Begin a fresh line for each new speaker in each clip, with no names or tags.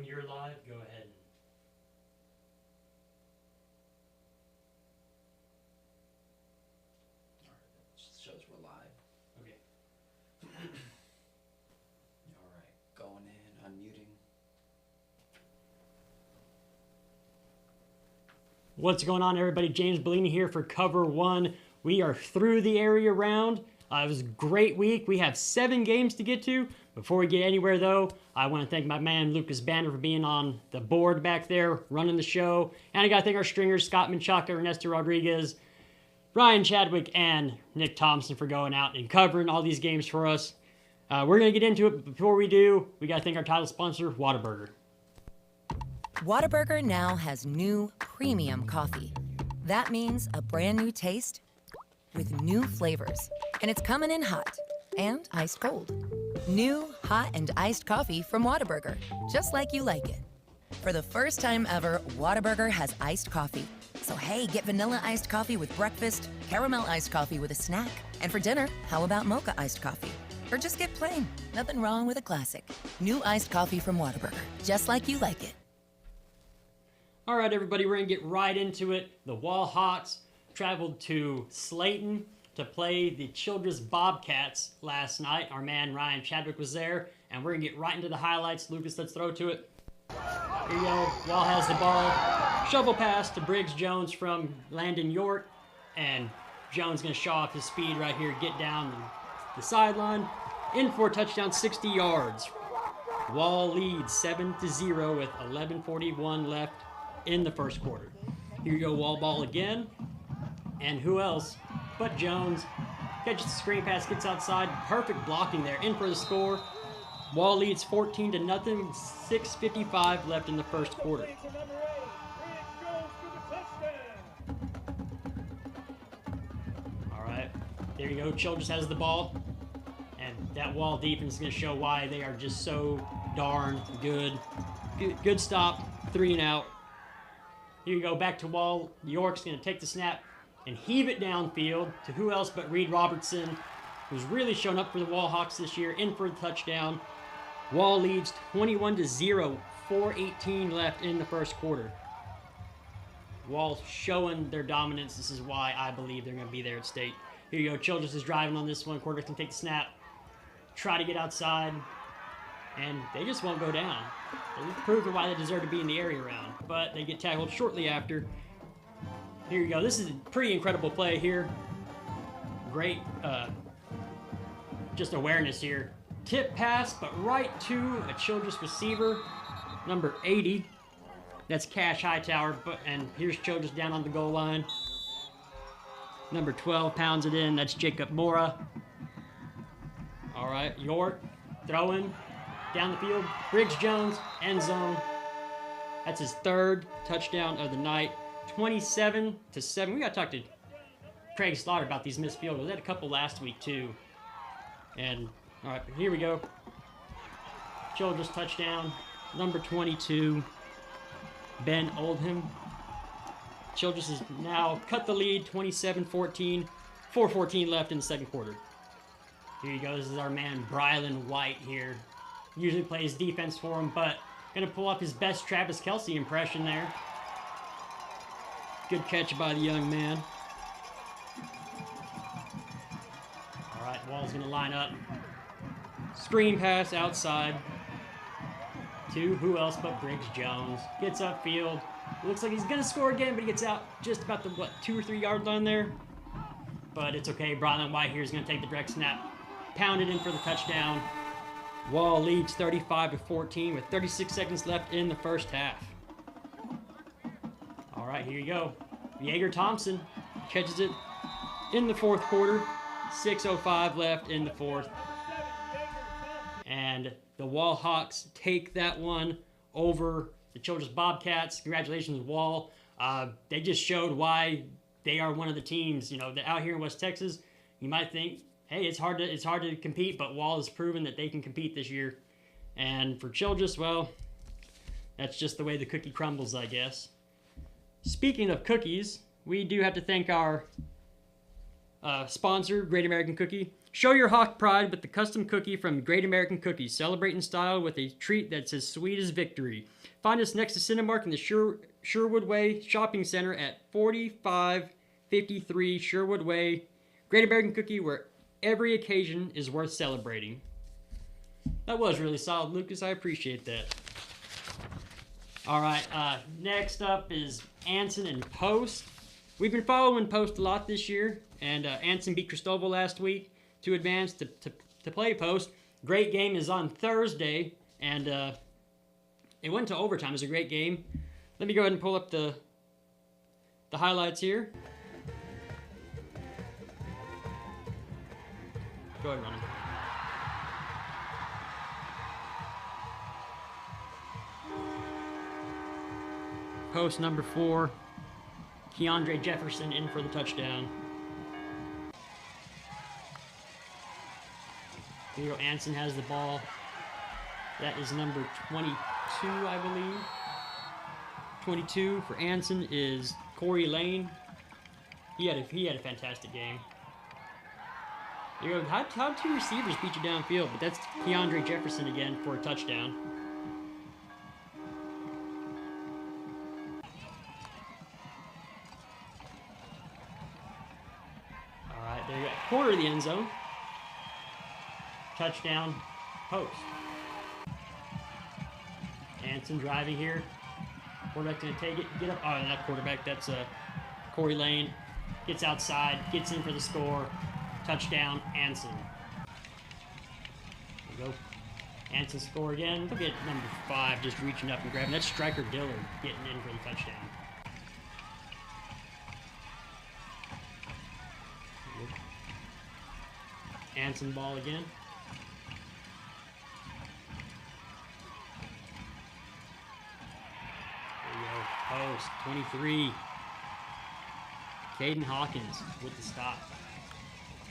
you're live, go ahead.
All right, that shows we're live.
Okay.
All right, going in, unmuting.
What's going on, everybody? James Bouligny here for COVER1. We are through the area round. It was a great week. We have 7 games to get to. Before we get anywhere, though, I want to thank my man Lucas Banner for being on the board back there, running the show. And I got to thank our stringers, Scott Menchaca, Ernesto Rodriguez, Ryan Chadwick, and Nick Thompson for going out and covering all these games for us. We're going to get into it, but before we do, we got to thank our title sponsor, Whataburger.
Whataburger now has new premium coffee. That means a brand new taste with new flavors. And it's coming in hot and iced cold. New, hot, and iced coffee from Whataburger, just like you like it. For the first time ever, Whataburger has iced coffee. So hey, get vanilla iced coffee with breakfast, caramel iced coffee with a snack, and for dinner, how about mocha iced coffee? Or just get plain. Nothing wrong with a classic. New iced coffee from Whataburger, just like you like it.
All right, everybody, we're going to get right into it. The Wall Hawks traveled to Slayton to play the Childress Bobcats last night. Our man Ryan Chadwick was there, and we're going to get right into the highlights. Lucas, let's throw to it. Here you go. Wall has the ball. Shovel pass to Briggs Jones from Landon York, and Jones going to show off his speed right here, get down the sideline. In for a touchdown, 60 yards. Wall leads 7-0 with 11:41 left in the first quarter. Here you go, Wall ball again. And who else but Jones catches the screen pass, gets outside. Perfect blocking there, in for the score. Wall leads 14-0, 6:55 left in the first quarter. All right, there you go. Childress has the ball. And that Wall defense is going to show why they are just so darn good. Good stop, 3 and out. Here you go, back to Wall. York's going to take the snap and heave it downfield to who else but Reed Robertson, who's really shown up for the Wall Hawks this year, in for a touchdown. Wall leads 21-0, 4:18 left in the first quarter. Wall showing their dominance. This is why I believe they're going to be there at state. Here you go, Childress is driving on this one. Quarterback can take the snap, try to get outside, and they just won't go down. They've proven why they deserve to be in the area round, but they get tackled shortly after. Here you go. This is a pretty incredible play here. Great just awareness here. Tip pass, but right to a Childress receiver, number 80. That's Cash Hightower, and here's Childress down on the goal line. Number 12 pounds it in. That's Jacob Mora. All right, York throwing down the field. Briggs Jones, end zone. That's his 3rd touchdown of the night. 27-7. We got to talk to Craig Slaughter about these missed field goals. They had a couple last week too. And all right, here we go. Childress touchdown. Number 22, Ben Oldham. Childress has now cut the lead, 27-14. 4:14 left in the second quarter. Here he goes. This is our man Brylan White here. Usually plays defense for him, but gonna pull up his best Travis Kelce impression there. Good catch by the young man. All right, Wall's gonna line up. Screen pass outside to who else but Briggs Jones. Gets upfield. Looks like he's gonna score again, but he gets out just about the 2 or 3 yard line there. But it's okay. Brylan White here is gonna take the direct snap, pound it in for the touchdown. Wall leads 35-14 with 36 seconds left in the first half. All right, here you go. Yeager Thompson catches it in the fourth quarter. 6:05 left in the fourth. And the Wall Hawks take that one over the Childress Bobcats. Congratulations, Wall. They just showed why they are one of the teams, that out here in West Texas, you might think, hey, it's hard to compete, but Wall has proven that they can compete this year. And for Childress, well, that's just the way the cookie crumbles, I guess. Speaking of cookies, we do have to thank our sponsor, Great American Cookie. Show your hawk pride with the custom cookie from Great American Cookies. Celebrate in style with a treat that's as sweet as victory. Find us next to Cinemark in the Sherwood Way Shopping Center at 4553 Sherwood Way. Great American Cookie, where every occasion is worth celebrating. That was really solid, Lucas. I appreciate that. All right, next up is Anson and Post. We've been following Post a lot this year, and Anson beat Cristobal last week to advance to play Post. Great game is on Thursday, and it went to overtime. It was a great game. Let me go ahead and pull up the highlights here. Go ahead and run them. Post number 4, Keandre Jefferson in for the touchdown. Here Anson has the ball. That is number 22, I believe. 22 for Anson is Corey Lane. He had a fantastic game. You go, how two receivers beat you downfield, but that's Keandre Jefferson again for a touchdown. There you go. Corner of the end zone. Touchdown. Post. Anson driving here. Quarterback going to take it. Get up. Oh, not quarterback. That's Corey Lane. Gets outside. Gets in for the score. Touchdown. Anson. There we go. Anson score again. Look at number 5 just reaching up and grabbing. That's Striker Dillard getting in for the touchdown. Anson ball again. There you go. Post 23. Caden Hawkins with the stop.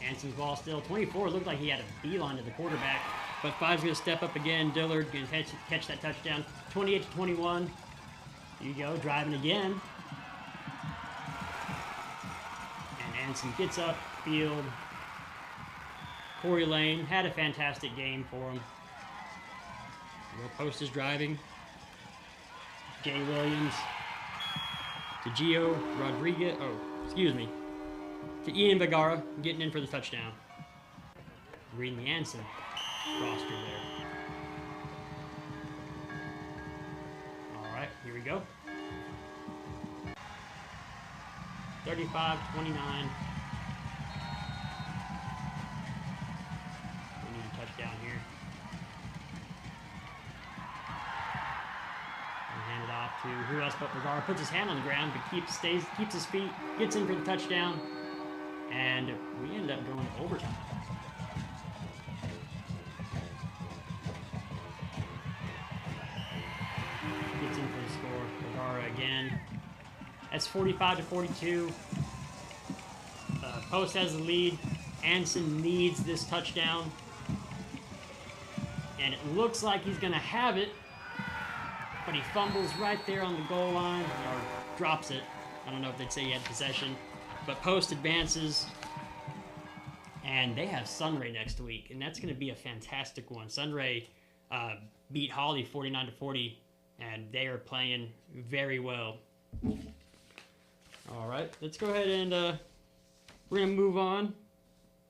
Anson's ball still 24. Looked like he had a beeline to the quarterback, but 5's going to step up again. Dillard going to catch that touchdown. 28-21. There you go. Driving again. And Anson gets up field. Corey Lane had a fantastic game for him. Post is driving. Jay Williams to Gio Rodriguez. Oh, excuse me. To Ian Vergara getting in for the touchdown. Reading the Anson roster there. All right, here we go. 35-29. Down here. And hand it off to who else but Vergara. Puts his hand on the ground, but keeps his feet, gets in for the touchdown, and we end up going to overtime. Gets in for the score. Vergara again. That's 45-42. Post has the lead. Anson needs this touchdown. And it looks like he's going to have it, but he fumbles right there on the goal line, or drops it. I don't know if they'd say he had possession, but Post advances, and they have Sunray next week, and that's going to be a fantastic one. Sunray beat Holly 49-40, and they are playing very well. All right, let's go ahead and we're going to move on.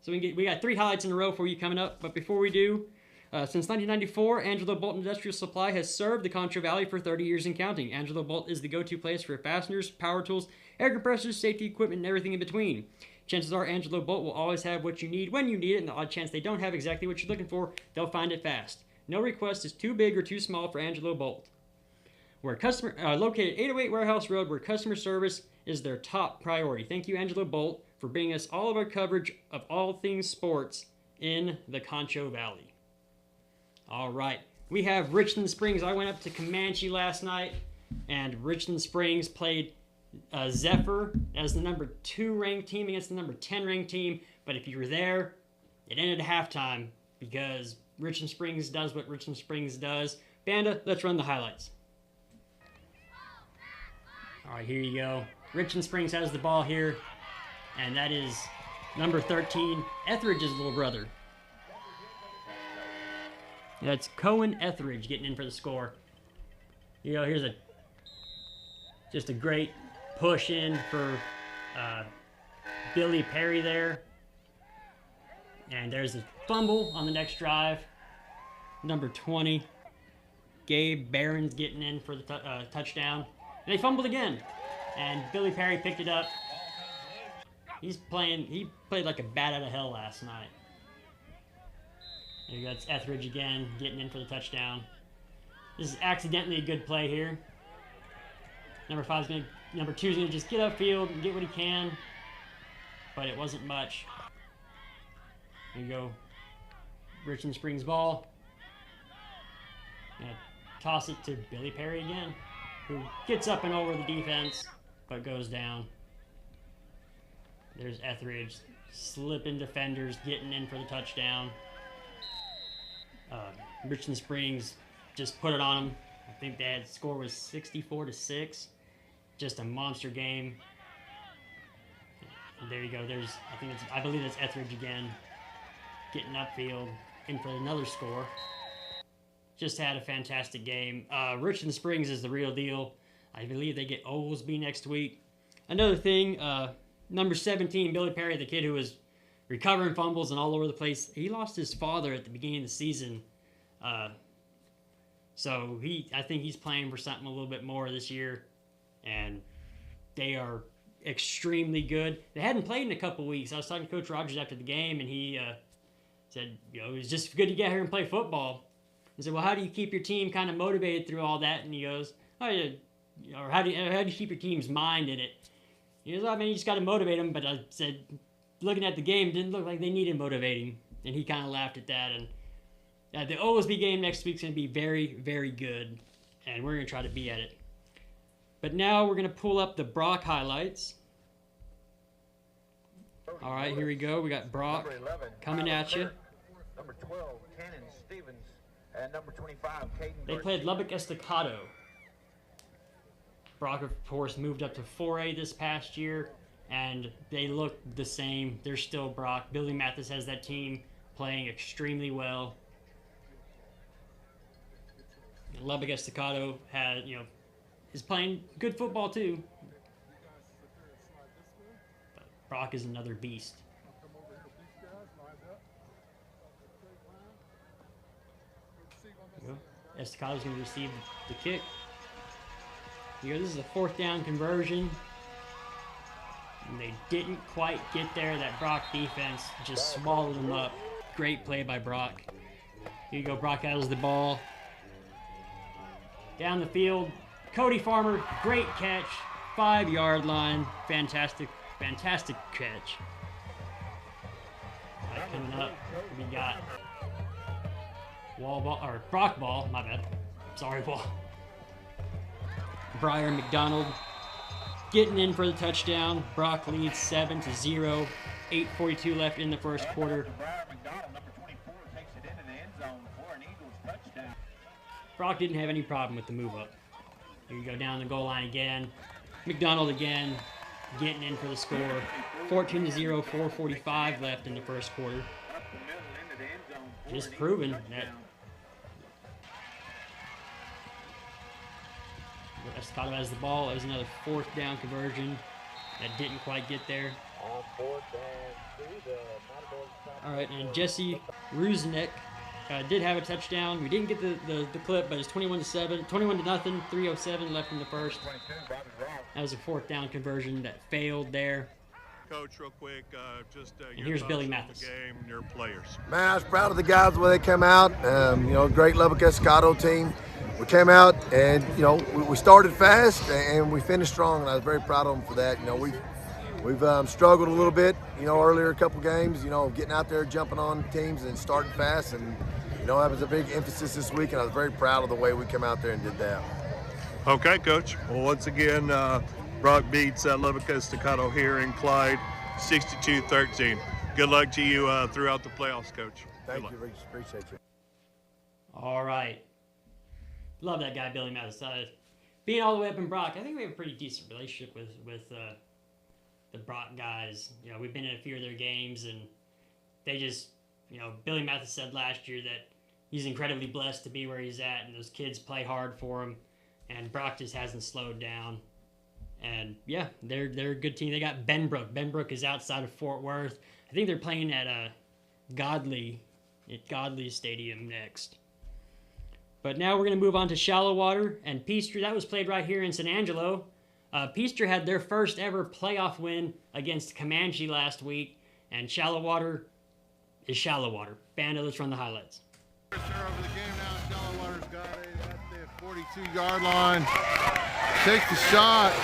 So we got 3 highlights in a row for you coming up, but before we do, since 1994, Angelo Bolt Industrial Supply has served the Concho Valley for 30 years and counting. Angelo Bolt is the go-to place for fasteners, power tools, air compressors, safety equipment, and everything in between. Chances are Angelo Bolt will always have what you need when you need it, and the odd chance they don't have exactly what you're looking for, they'll find it fast. No request is too big or too small for Angelo Bolt. Located 808 Warehouse Road, where customer service is their top priority. Thank you, Angelo Bolt, for bringing us all of our coverage of all things sports in the Concho Valley. All right, we have Richland Springs. I went up to Comanche last night, and Richland Springs played Zephyr as the number 2 ranked team against the number 10 ranked team. But if you were there, it ended at halftime because Richland Springs does what Richland Springs does. Banda, let's run the highlights. All right, here you go. Richland Springs has the ball here, and that is Number 13, Etheridge's little brother. That's Cohen Etheridge getting in for the score. You know, here's just a great push in for Billy Perry there. And there's a fumble on the next drive. Number 20, Gabe Barron's getting in for the touchdown. And they fumbled again. And Billy Perry picked it up. He played like a bat out of hell last night. There you go, it's Etheridge again, getting in for the touchdown. This is accidentally a good play here. Number 2's gonna just get upfield and get what he can. But it wasn't much. There you go. Richland Springs ball. Gonna toss it to Billy Perry again, who gets up and over the defense, but goes down. There's Etheridge, slipping defenders, getting in for the touchdown. Richland Springs just put it on them. I think the score was 64-6. Just a monster game. And there you go. I believe that's Etheridge again, getting upfield, in for another score. Just had a fantastic game. Richland Springs is the real deal. I believe they get Oglesby next week. Another thing, number 17, Billy Perry, the kid who was recovering fumbles and all over the place, he lost his father at the beginning of the season. So I think he's playing for something a little bit more this year. And they are extremely good. They hadn't played in a couple weeks. I was talking to Coach Rogers after the game, and he said, it's just good to get here and play football. I said, well, how do you keep your team kind of motivated through all that? And he goes, or how do you keep your team's mind in it? He goes, you just got to motivate them. But I said, looking at the game, it didn't look like they needed motivating. And he kind of laughed at that. And the OSB game next week's going to be very, very good. And we're going to try to be at it. But now we're going to pull up the Brock highlights. All right, here we go. We got Brock coming at you.
Number 12, Cannon Stevens, and number 25, Caden.
They played Lubbock Estacado. Brock, of course, moved up to 4A this past year, and they look the same. They're still Brock. Billy Mathis has that team playing extremely well. Lubbock Estacado is playing good football too. But Brock is another beast. Estacado's going to receive the kick. This is a 4th down conversion. And they didn't quite get there. That Brock defense just swallowed them up. Great play by Brock. Here you go. Brock has the ball. Down the field. Cody Farmer, great catch. 5-yard line. Fantastic, fantastic catch. All right, coming up, we got Brock ball, my bad. Sorry, ball. Briar McDonald getting in for the touchdown. Brock leads 7-0. 8:42 left in the first quarter. Brock didn't have any problem with the move up. Here you go, down the goal line again. McDonald again, getting in for the score. 14-0, 4:45 left in the first quarter. Just proving that Estacado has the ball. It was another 4th down conversion that didn't quite get there. All right, and Jesse Rusnick did have a touchdown. We didn't get the clip, but it's 21-7, 21-0, 3:07 left in the first. That was a 4th down conversion that failed there.
Coach, real quick,
and here's Billy Mathis.
The game, your players.
Man, I was proud of the guys the way they came out. Great Lubbock Estacado team. We came out and we started fast and we finished strong, and I was very proud of them for that. We've struggled a little bit, earlier a couple games, getting out there, jumping on teams and starting fast, and that was a big emphasis this week, and I was very proud of the way we came out there and did that.
Okay, Coach. Well, once again, Brock beats Lubbock Estacado here in Clyde, 62-13. Good luck to you throughout the playoffs, Coach.
Thank you, Rich. Appreciate you.
All right. Love that guy, Billy Mathis. Being all the way up in Brock, I think we have a pretty decent relationship with the Brock guys. You know, we've been in a few of their games, and they just, you know, Billy Mathis said last year that he's incredibly blessed to be where he's at, and those kids play hard for him, and Brock just hasn't slowed down. And yeah, they're a good team. They got Benbrook. Benbrook is outside of Fort Worth. I think they're playing at Godley Stadium next. But now we're going to move on to Shallowater and Peaster. That was played right here in San Angelo. Peaster had their first ever playoff win against Comanche last week, and Shallowater is Shallowater. Bando, let's run the highlights.
Over the game now. Shallowater's got it at the 42-yard line. Takes the shot.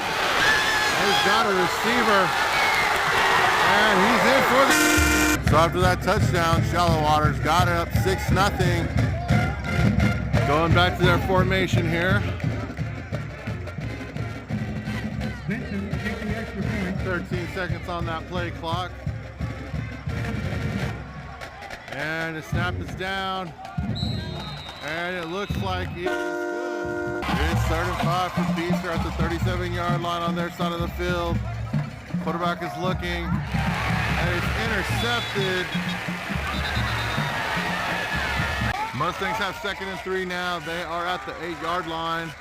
He's got a receiver. And he's in for the... So after that touchdown, Shallowater's got it up 6-0. Going back to their formation here. 13 seconds on that play clock. And the snap is down. And it looks like it's good. It's 3rd and 5 for Peaster at the 37-yard line on their side of the field. Quarterback is looking. And it's intercepted. Mustangs have 2nd and 3 now. They are at the 8-yard line.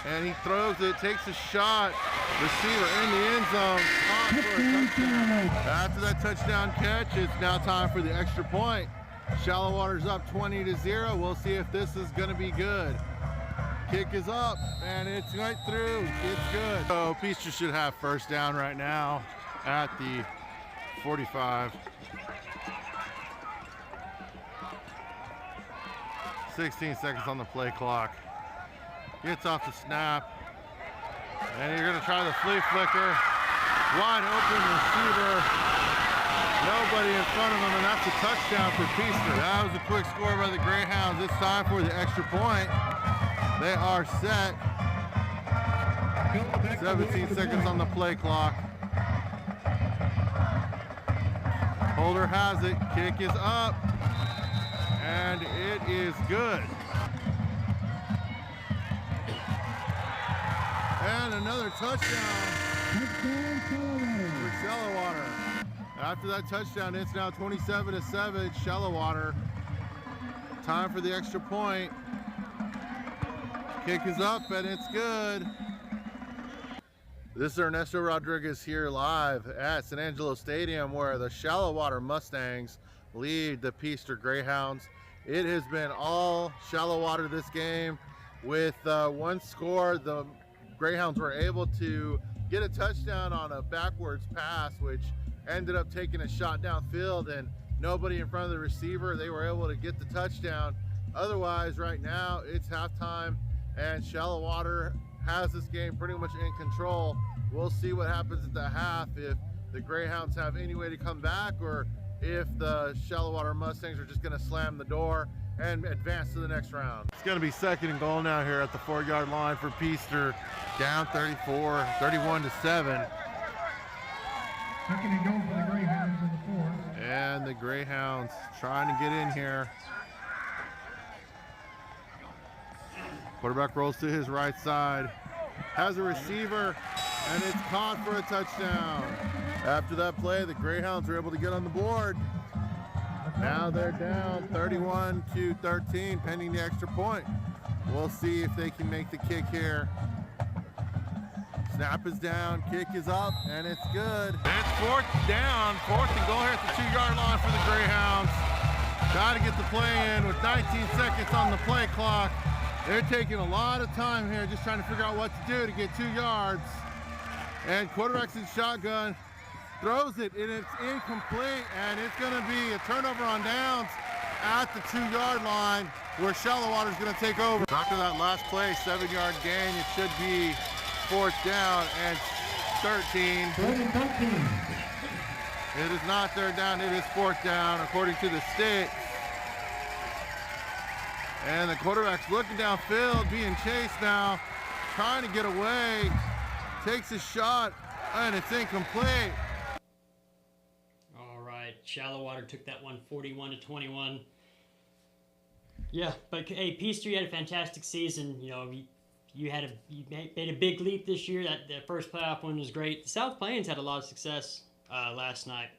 And he throws it, takes a shot. Receiver in the end zone. Caught for a touchdown. After that touchdown catch, it's now time for the extra point. Shallowater's up 20-0. We'll see if this is going to be good. Kick is up, and it's right through. It's good. So Peaster should have first down right now at the 45. 16 seconds on the play clock. Gets off the snap. And you're going to try the flea flicker. Wide open receiver. Nobody in front of him, and that's a touchdown for Peaster. That was a quick score by the Greyhounds. It's time for the extra point. They are set. 17 seconds on the play clock. Holder has it. Kick is up. And it is good. And another touchdown for Shallowater. After that touchdown, it's now 27-7, Shallowater. Time for the extra point. Kick is up and it's good. This is Ernesto Rodriguez here live at San Angelo Stadium, where the Shallowater Mustangs lead the Peaster Greyhounds. It has been all Shallowater this game. With one score, the Greyhounds were able to get a touchdown on a backwards pass, which ended up taking a shot downfield, and nobody in front of the receiver. They were able to get the touchdown. Otherwise, right now, it's halftime, and Shallowater has this game pretty much in control. We'll see what happens at the half, if the Greyhounds have any way to come back, or if the Shallowater Mustangs are just going to slam the door and advance to the next round. It's going to be 2nd and goal now here at the 4-yard line for Peaster. Down 31-7.
2nd and goal for the Greyhounds in the 4th.
And the Greyhounds trying to get in here. Quarterback rolls to his right side. Has a receiver, and it's caught for a touchdown. After that play, the Greyhounds were able to get on the board. Now they're down 31-13, pending the extra point. We'll see if they can make the kick here. Snap is down, kick is up, and it's good. It's 4th down, 4th and goal here at the 2-yard line for the Greyhounds. Got to get the play in with 19 seconds on the play clock. They're taking a lot of time here, just trying to figure out what to do to get 2 yards. And quarterback's in shotgun, throws it, and it's incomplete, and it's going to be a turnover on downs at the 2-yard line, where Shallowater's going to take over. After that last play, 7-yard gain, it should be 4th down and 13. It is not 3rd down, it is 4th down, according to the sticks. And the quarterback's looking downfield, being chased now, trying to get away, takes a shot, and it's incomplete.
All right, Shallowater took that one 41-21. Yeah, but hey, Peaster had a fantastic season. You know, you made a big leap this year. That first playoff win was great. The South Plains had a lot of success last night.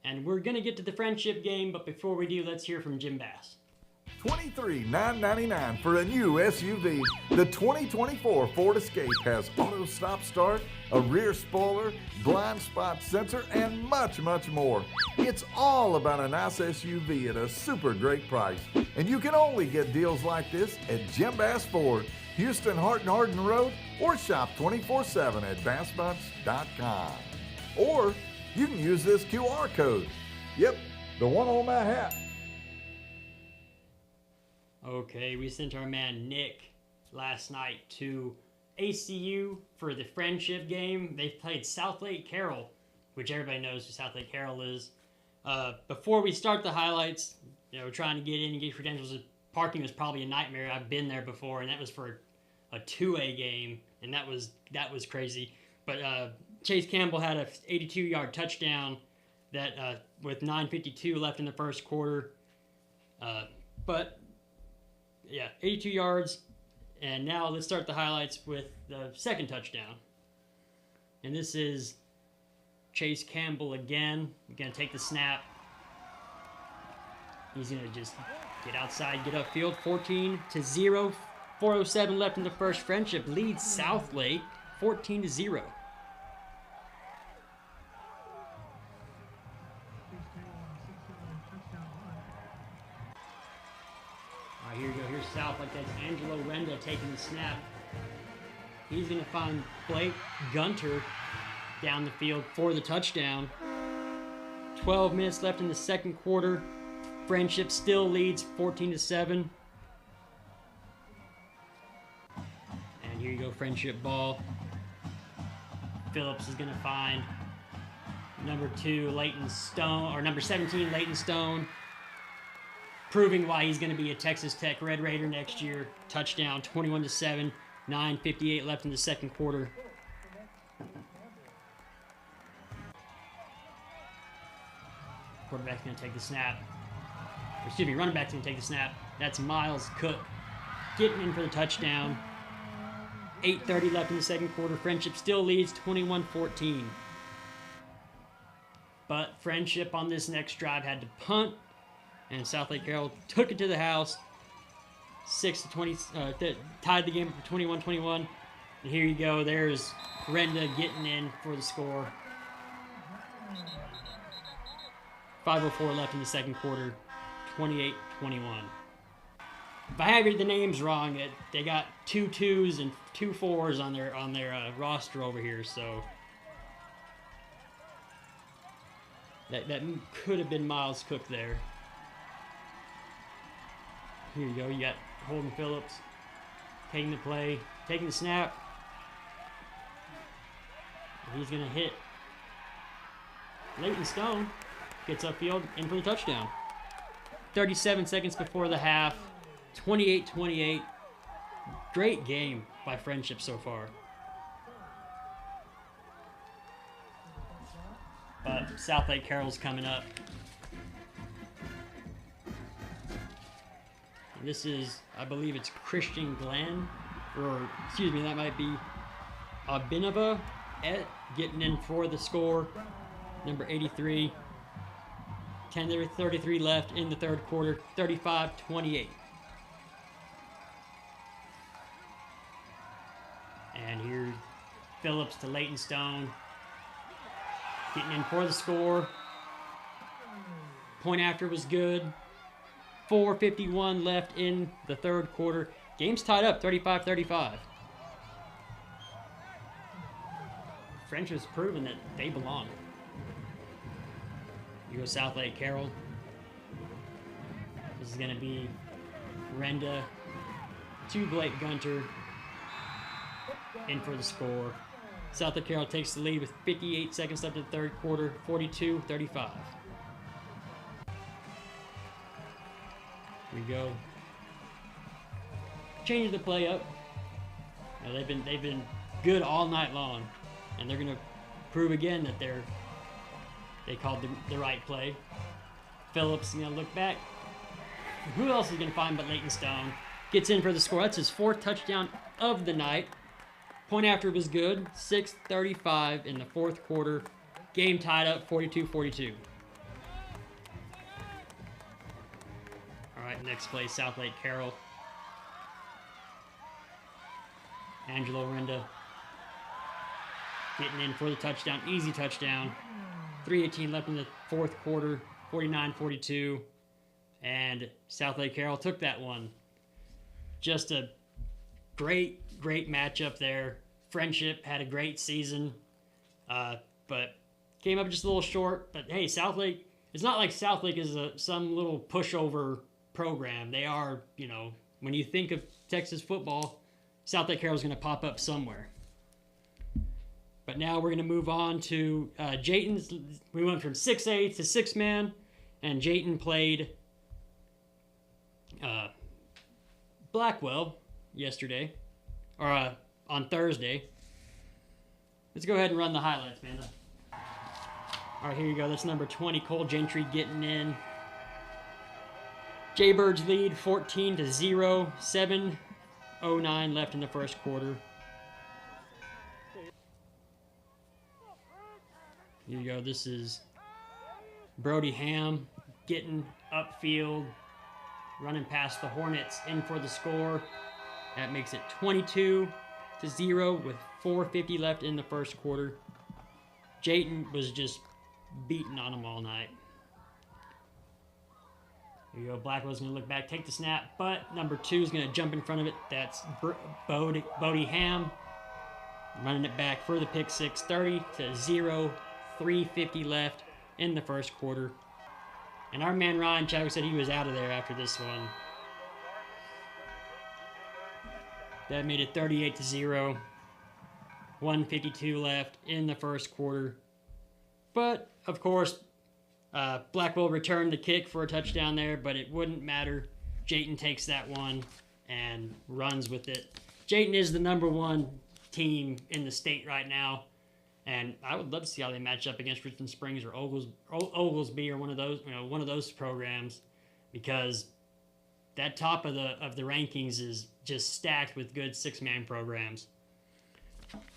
And we're going to get to the friendship game, but before we do, let's hear from Jim Bass.
$23,999 for a new SUV. The 2024 Ford Escape has auto stop start, a rear spoiler, blind spot sensor, and much, much more. It's all about a nice SUV at a super great price. And you can only get deals like this at Jim Bass Ford, Houston, Hart and Hardin Road, or shop 24/7 at bassbunks.com. Or you can use this QR code. Yep, the one on my hat.
Okay, we sent our man Nick last night to ACU for the friendship game. They played South Lake Carroll, which everybody knows who South Lake Carroll is. Before we start the highlights, trying to get in and get credentials, parking was probably a nightmare. I've been there before, and that was for a 2A game, and that was crazy. But Chase Campbell had a 82-yard touchdown that with 9:52 left in the first quarter. But yeah, 82 yards. And now let's start the highlights with the second touchdown. And this is Chase Campbell again. He's going to take the snap. He's going to just get outside, get upfield. 14-0. 4:07 left in the first. Friendship leads South Lake 14-0. Here we go. Here's South Lake. That's Angelo Renda taking the snap. He's going to find Blake Gunter down the field for the touchdown. 12 minutes left in the second quarter. Friendship still leads 14-7. And here you go, Friendship ball. Phillips is going to find number 17, Leighton Stone. Proving why he's going to be a Texas Tech Red Raider next year. Touchdown, 21-7, 9:58 left in the second quarter. Quarterback's going to take the snap. Running back's going to take the snap. That's Miles Cook getting in for the touchdown. 8:30 left in the second quarter. Friendship still leads 21-14. But Friendship on this next drive had to punt. And South Lake Carroll took it to the house. 6-20, tied the game for 21-21. And here you go. There's Renda getting in for the score. 5:04 left in the second quarter. 28-21. If I have the names wrong, they got 2 2s and 2 4s on their roster over here. So that could have been Miles Cook there. Here you go. You got Holden Phillips taking the play, taking the snap. He's going to hit Leighton Stone. Gets upfield, in for the touchdown. 37 seconds before the half. 28-28. Great game by Friendship so far. But South Lake Carroll's coming up. This is, I believe it's Christian Glenn, or excuse me, that might be Abinaba getting in for the score. Number 83. 10:33 left in the third quarter. 35-28. And here, Phillips to Leighton Stone. Getting in for the score. Point after was good. 4:51 left in the third quarter. Game's tied up, 35-35. French has proven that they belong. You go South Lake Carroll. This is going to be Renda to Blake Gunter in for the score. South Lake Carroll takes the lead with 58 seconds left in the third quarter, 42-35. Here we go. Changing the play up. Now they've been good all night long, and they're gonna prove again that they called the right play. Phillips is gonna look back. Who else is gonna find but Leighton Stone? gets in for the score. That's his 4th touchdown of the night. Point after was good. 6:35 in the 4th quarter. Game tied up 42-42. All right, next play, South Lake Carroll. Angelo Renda getting in for the touchdown. Easy touchdown. 3:18 left in the 4th quarter. 49-42. And South Lake Carroll took that one. Just a great matchup there. Friendship had a great season. But came up just a little short. But hey, South Lake, it's not like South Lake is some little pushover program. They are, when you think of Texas football, South Lake Carroll is going to pop up somewhere. But now we're going to move on to Jayton's. We went from 6A to 6-man, and Jayton played Blackwell yesterday, or on Thursday. Let's go ahead and run the highlights, man. All right, here you go. That's number 20, Cole Gentry getting in. Jaybirds lead 14-0, 7:09 left in the 1st quarter. Here you go. This is Brody Ham getting upfield, running past the Hornets, in for the score. That makes it 22-0 with 4:50 left in the 1st quarter. Jayton was just beating on them all night. Here you go. Blackwell's going to look back, take the snap, but number 2 is going to jump in front of it. That's Bodie Ham running it back for the pick six. 30-0, 3:50 left in the 1st quarter. And our man Ryan Chadwick said he was out of there after this one. That made it 38-0. 1:52 left in the 1st quarter. But, of course, Blackwell returned the kick for a touchdown there, but it wouldn't matter. Jayton takes that one and runs with it. Jayton is the number 1 team in the state right now, and I would love to see how they match up against Richland Springs or Oglesby or one of those programs, because that top of the rankings is just stacked with good 6-man programs.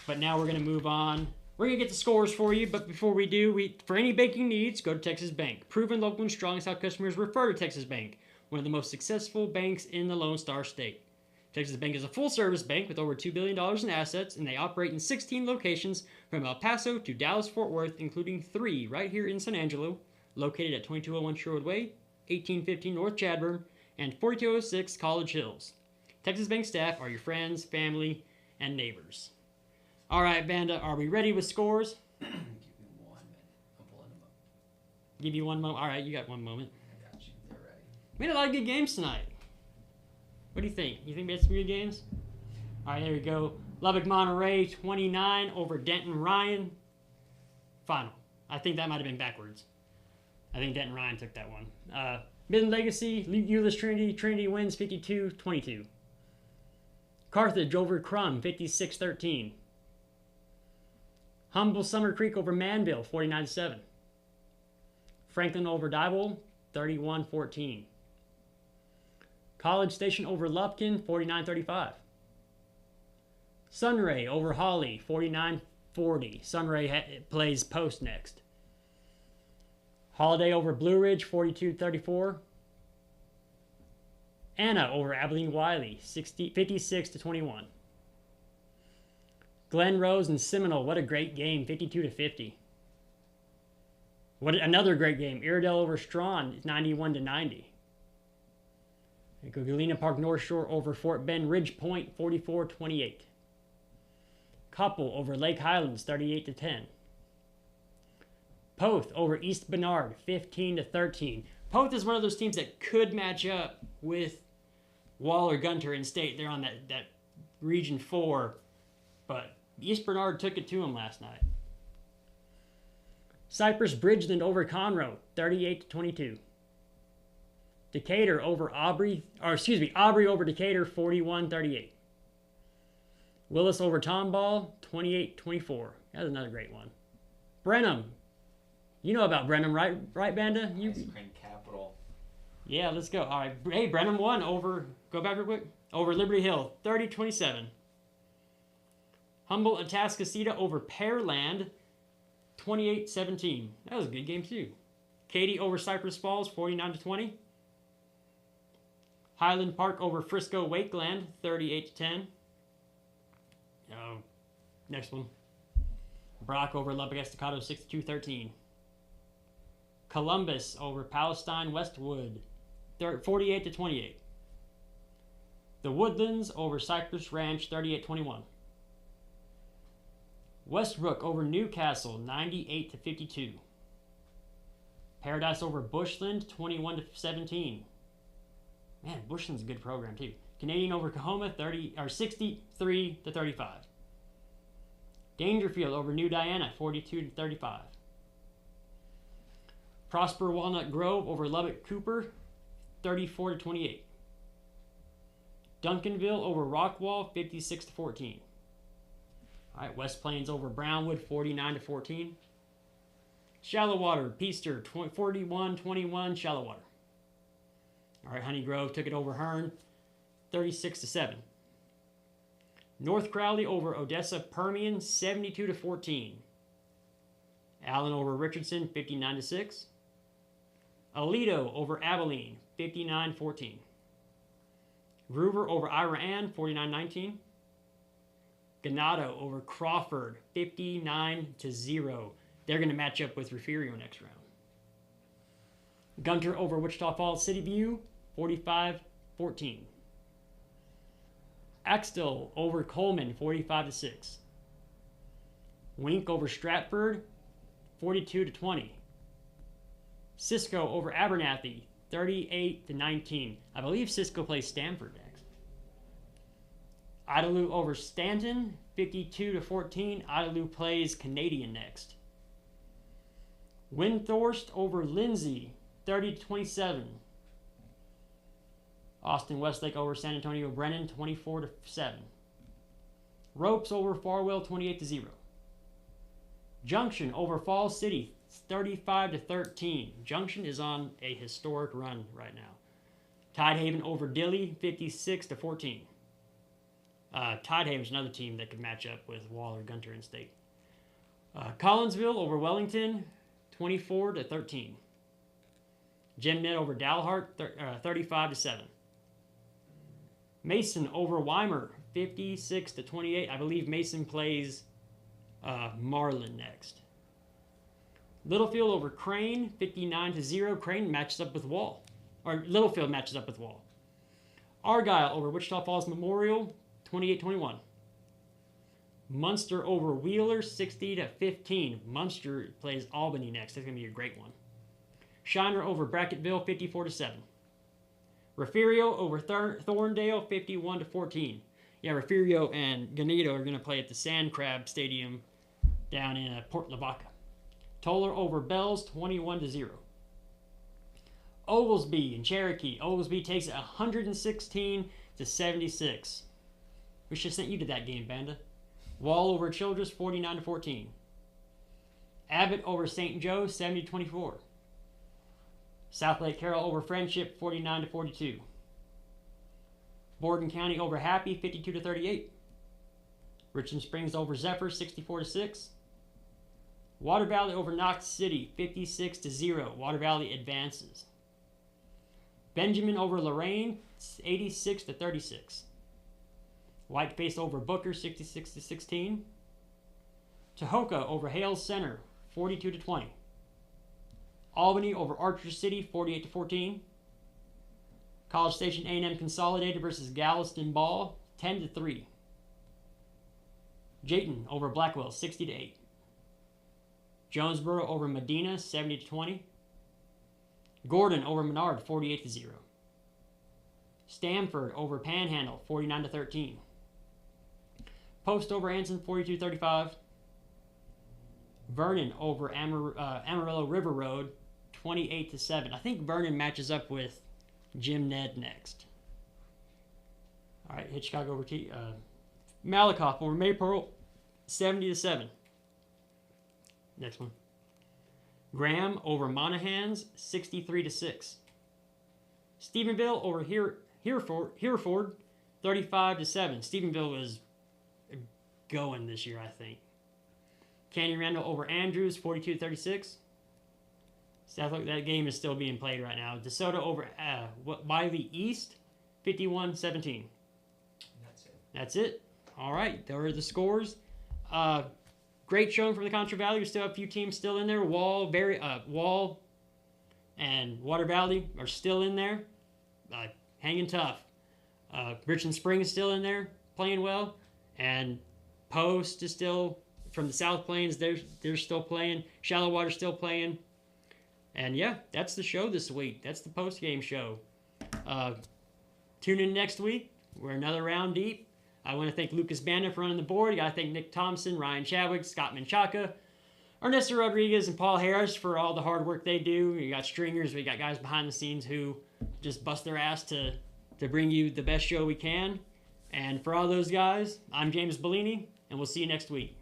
But now we're going to move on. We're going to get the scores for you, but before we do, for any banking needs, go to Texas Bank. Proven, local, and strong is how customers refer to Texas Bank, one of the most successful banks in the Lone Star State. Texas Bank is a full-service bank with over $2 billion in assets, and they operate in 16 locations from El Paso to Dallas-Fort Worth, including 3 right here in San Angelo, located at 2201 Sherwood Way, 1815 North Chadbourne, and 4206 College Hills. Texas Bank staff are your friends, family, and neighbors. All right, Banda, are we ready with scores?
Give me 1 minute. I'm pulling them up.
Give you 1 moment. All right, you got 1 moment.
I got you. They're ready.
We had a lot of good games tonight. What do you think? You think we had some good games? All right, here we go. Lubbock Monterey 29 over Denton Ryan. Final. I think that might have been backwards. I think Denton Ryan took that one. Midland Legacy, Euless Trinity. Trinity wins 52-22. Carthage over Crum 56-13. Humble Summer Creek over Manville 49-7. Franklin over Diboll 31-14. College Station over Lupkin 49-35. Sunray over Hawley 49-40. Sunray plays post next. Holiday over Blue Ridge 42-34. Anna over Abilene Wiley 56-21. Glen Rose and Seminole, what a great game, 52-50. What another great game, Iredell over Strawn 91-90. Galena Park North Shore over Fort Bend Ridge Point 44-28. Couple over Lake Highlands 38-10. Poth over East Bernard 15-13. Poth is one of those teams that could match up with Waller, Gunter, and State. They're on that Region 4, but East Bernard took it to them last night. Cypress Bridgeland over Conroe 38-22. Decatur over Aubrey over Decatur 41-38. Willis over Tomball 28-24. That's another great one. Brenham. You know about Brenham, right, Banda?
Ice cream capital.
Yeah, let's go. All right. Hey, Brenham won over, go back real quick, over Liberty Hill, 30-27. Humboldt Atascocita over Pearland, 28-17. That was a good game too. Katy over Cypress Falls, 49-20. Highland Park over Frisco Wakeland, 38-10. Next one. Brock over Lubbock Estacado, 62-13. Columbus over Palestine Westwood, 48-28. The Woodlands over Cypress Ranch, 38-21. Westbrook over Newcastle, 98-52. Paradise over Bushland, 21-17. Man, Bushland's a good program too. Canadian over Coahoma, 63-35. Dangerfield over New Diana, 42-35. Prosper Walnut Grove over Lubbock Cooper, 34-28. Duncanville over Rockwall, 56-14. All right, West Plains over Brownwood, 49-14. Shallowater, Peaster, 41-21, Shallowater. All right, Honey Grove took it over Hearn, 36-7. North Crowley over Odessa Permian, 72-14. Allen over Richardson, 59-6. Aledo over Abilene, 59-14. Groover over Ira Ann, 49-19. Ganado over Crawford, 59-0. They're going to match up with Refugio next round. Gunter over Wichita Falls City View, 45-14. Axtell over Coleman, 45-6. Wink over Stratford, 42-20. Cisco over Abernathy, 38-19. I believe Cisco plays Stanford next. Idalou over Stanton, 52-14. Idalou plays Canadian next. Windthorst over Lindsay, 30-27. Austin Westlake over San Antonio Brennan, 24-7. Ropes over Farwell, 28-0. Junction over Falls City, 35-13. Junction is on a historic run right now. Tidehaven over Dilley, 56-14. Tidehaven's another team that could match up with Waller, Gunter, and State. Collinsville over Wellington, 24-13. Gemnet over Dalhart, 35-7. Mason over Weimer, 56-28. I believe Mason plays Marlin next. Littlefield over Crane, 59-0. Crane matches up with Wall. Or Littlefield matches up with Wall. Argyle over Wichita Falls Memorial, 28-21. Munster over Wheeler, 60-15. Munster plays Albany next. That's going to be a great one. Shiner over Bracketville, 54-7. Refugio over Thorndale, 51-14. Yeah, Refugio and Ganito are going to play at the Sand Crab Stadium down in Port Lavaca. Toller over Bells, 21-0. Oglesby and Cherokee. Oglesby takes it 116-76. We should have sent you to that game, Banda. Wall over Childress, 49-14. Abbott over St. Joe, 70-24. South Lake Carroll over Friendship, 49-42. Borden County over Happy, 52-38. Richland Springs over Zephyr, 64-6. Water Valley over Knox City, 56-0. Water Valley advances. Benjamin over Lorraine, 86-36. Whiteface over Booker, 66-16. Tahoka over Hales Center, 42-20. Albany over Archer City, 48-14. College Station A&M Consolidated versus Galveston Ball, 10-3. Jayton over Blackwell, 60-8. Jonesboro over Medina, 70-20. Gordon over Menard, 48-0. Stamford over Panhandle, 49-13. Post over Anson, 42-35. Vernon over Amarillo River Road, 28-7. I think Vernon matches up with Jim Ned next. All right, Hitchcock over Malakoff over Maypearl, 70-7. Next one. Graham over Monahans, 63-6. Stephenville over Hereford, 35-7. Stephenville was going this year, I think. Canyon Randall over Andrews, 42-36. Southwick, that game is still being played right now. DeSoto over Wiley East, 51-17.
That's it.
That's it. All right, there are the scores. Great showing from the Concho Valley. We still have a few teams still in there. Wall and Water Valley are still in there, hanging tough. Richland Springs is still in there, playing well, and Post is still from the South Plains. They're still playing. Shallowater still playing. And yeah, that's the show this week. That's the post game show. Tune in next week. We're another round deep. I want to thank Lucas Banda for running the board. You got to thank Nick Thompson, Ryan Chadwick, Scott Menchaca, Ernesto Rodriguez, and Paul Harris for all the hard work they do. You got stringers. We got guys behind the scenes who just bust their ass to bring you the best show we can. And for all those guys, I'm James Bouligny, and we'll see you next week.